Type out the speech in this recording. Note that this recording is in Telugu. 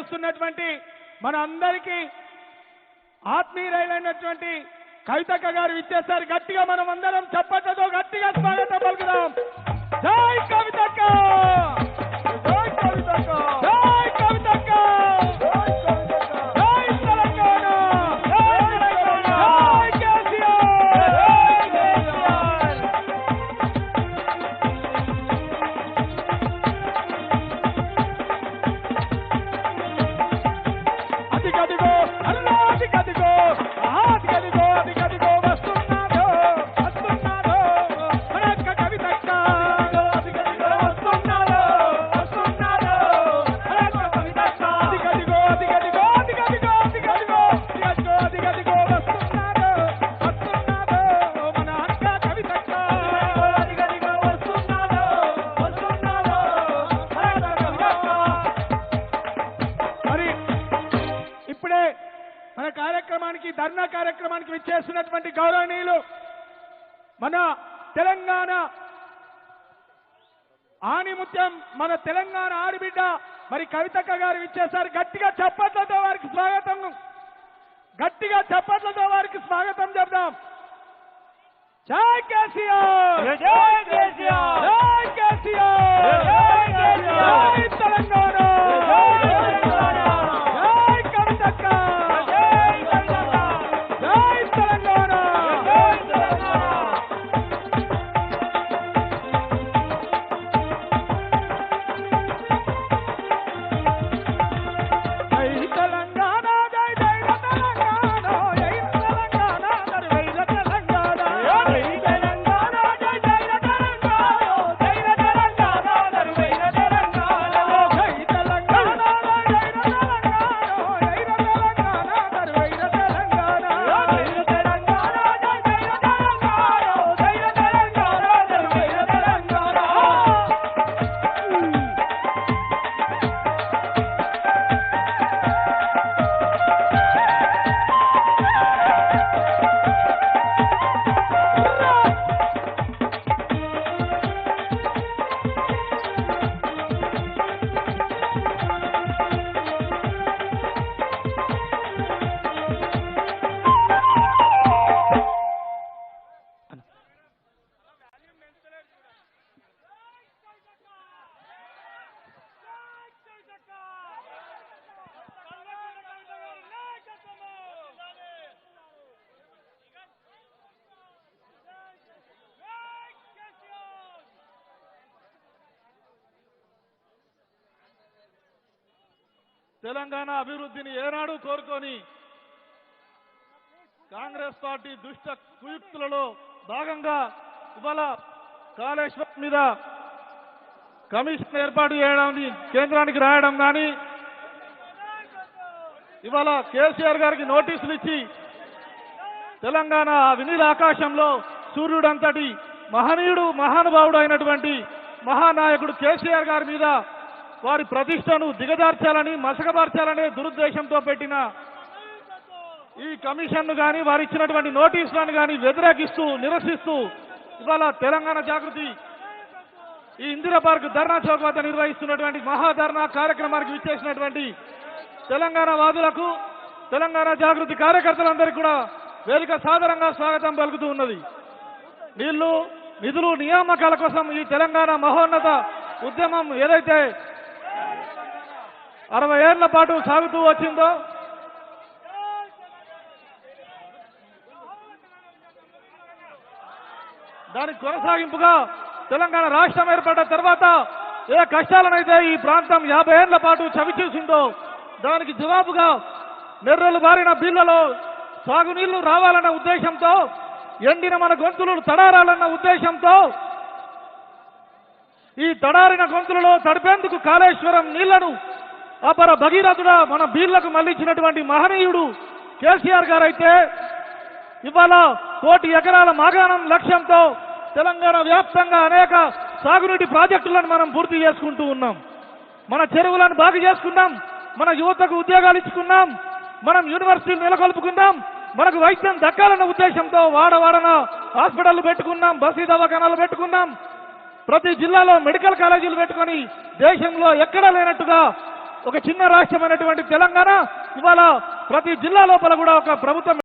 విచ్చేస్తున్నటువంటి మన అందరికీ ఆత్మీయులైనటువంటి కవితక్క గారు విచ్చేసారు. గట్టిగా మనం అందరం చప్పట్లతో గట్టిగా స్వాగతం పలుకుదాం. జై కవితక్క, జై కవితక్క, జై కవితక్క, జై తెలంగాణ, జై కేసీఆర్. అదిగదిగో అల్లా, అదిగదిగో అదిగదిగో అదిగదిగో వస్తున్నాడు వస్తున్నాడు మన అక్క కవితక్క. అదిగదిగో వస్తున్నాడు వస్తున్నాడు మన అక్క కవితక్క. అదిగదిగో అదిగదిగో అదిగదిగో అదిగదిగో అదిగదిగో అదిగదిగో వస్తున్నాడు వస్తున్నాడు మన అక్క కవితక్క. అదిగదిగో వస్తున్నాడు వస్తున్నాడు మన అక్క కవితక్క. మరి ఇప్పుడే మన కార్యక్రమానికి ధర్నా కార్యక్రమానికి విచ్చేస్తున్నటువంటి గౌరవనీయులు మన తెలంగాణ ఆణిముత్యం, మన తెలంగాణ ఆడిబిడ్డ మరి కవితక్క గారు విచ్చేశారు. గట్టిగా చప్పట్లతో వారికి స్వాగతం, గట్టిగా చప్పట్లతో వారికి స్వాగతం చెప్దాం. జై కేసీఆర్, జై కేసీఆర్, జై కేసీఆర్, జై కేసీఆర్, జై తెలంగాణ, జై తెలంగాణ, జై కవితక్క, జై కవితక్క, జై తెలంగాణ, జై తెలంగాణ. జై తెలంగాణ, జై జై తెలంగాణ, జై తెలంగాణ, జై తెలంగాణ, జై తెలంగాణ, జై జై తెలంగాణ, జై తెలంగాణ, జై తెలంగాణ, జై తెలంగాణ, జై తెలంగాణ, జై తెలంగాణ, జై తెలంగాణ, జై తెలంగాణ, జై జై తెలంగాణ, జై తెలంగాణ, జై తెలంగాణ. తెలంగాణ అభివృద్ధిని ఏనాడు కోరుకొని కాంగ్రెస్ పార్టీ దుష్ట కుయుక్తులలో భాగంగా ఇవాళ కాళేశ్వరం మీద కమిషన్ ఏర్పాటు చేయడాన్ని కేంద్రానికి రాయడం కానీ, ఇవాళ కేసీఆర్ గారికి నోటీసులు ఇచ్చి తెలంగాణ వినీల ఆకాశంలో సూర్యుడంతటి మహనీయుడు మహానుభావుడు అయినటువంటి మహానాయకుడు కేసీఆర్ గారి మీద వారి ప్రతిష్టను దిగజార్చాలని మసకబార్చాలనే దురుద్దేశంతో పెట్టిన ఈ కమిషన్ను కానీ వారు ఇచ్చినటువంటి నోటీసులను కానీ వ్యతిరేకిస్తూ నిరసిస్తూ ఇవాళ తెలంగాణ జాగృతి ఈ ఇందిరా పార్క్ ధర్నా చౌక్ వద్ద నిర్వహిస్తున్నటువంటి మహాధర్నా కార్యక్రమానికి విచ్చేసినటువంటి తెలంగాణ వాదులకు తెలంగాణ జాగృతి కార్యకర్తలందరికీ కూడా వేదిక సాదరంగా స్వాగతం పలుకుతూ ఉన్నది. నీళ్లు నిధులు నియామకాల కోసం ఈ తెలంగాణ మహోన్నత ఉద్యమం ఏదైతే 60 ఏళ్ల పాటు సాగుతూ వచ్చిందో దానికి కొనసాగింపుగా తెలంగాణ రాష్ట్రం ఏర్పడ్డ తర్వాత ఏ కష్టాలనైతే ఈ ప్రాంతం 50 ఏళ్ల పాటు చవిచూసిందో దానికి జవాబుగా నెర్రలు బారిన బిల్లలో సాగునీళ్లు రావాలన్న ఉద్దేశంతో, ఎండిన మన గొంతులు తడారాలన్న ఉద్దేశంతో ఈ తడారిన గొంతులలో తడిపేందుకు కాళేశ్వరం నీళ్లను అపర భగీరథుడ మన బీళ్లకు మళ్లించినటువంటి మహనీయుడు కేసీఆర్ గారైతే ఇవాళ 1 కోటి ఎకరాల మాగాణం లక్ష్యంతో తెలంగాణ వ్యాప్తంగా అనేక సాగునీటి ప్రాజెక్టులను మనం పూర్తి చేసుకుంటూ ఉన్నాం. మన చెరువులను బాగు చేసుకున్నాం, మన యువతకు ఉద్యోగాలు ఇచ్చుకున్నాం, మనం యూనివర్సిటీలు నెలకొల్పుకున్నాం, మనకు వైద్యం దక్కాలన్న ఉద్దేశంతో వాడవాడన హాస్పిటల్ పెట్టుకున్నాం, బస్తీ దవాఖానాలు పెట్టుకున్నాం, ప్రతి జిల్లాలో మెడికల్ కాలేజీలు పెట్టుకొని దేశంలో ఎక్కడా లేనట్టుగా ఒక చిన్న రాష్ట్రమైనటువంటి తెలంగాణ ఇవాళ ప్రతి జిల్లా లోపల కూడా ఒక ప్రభుత్వం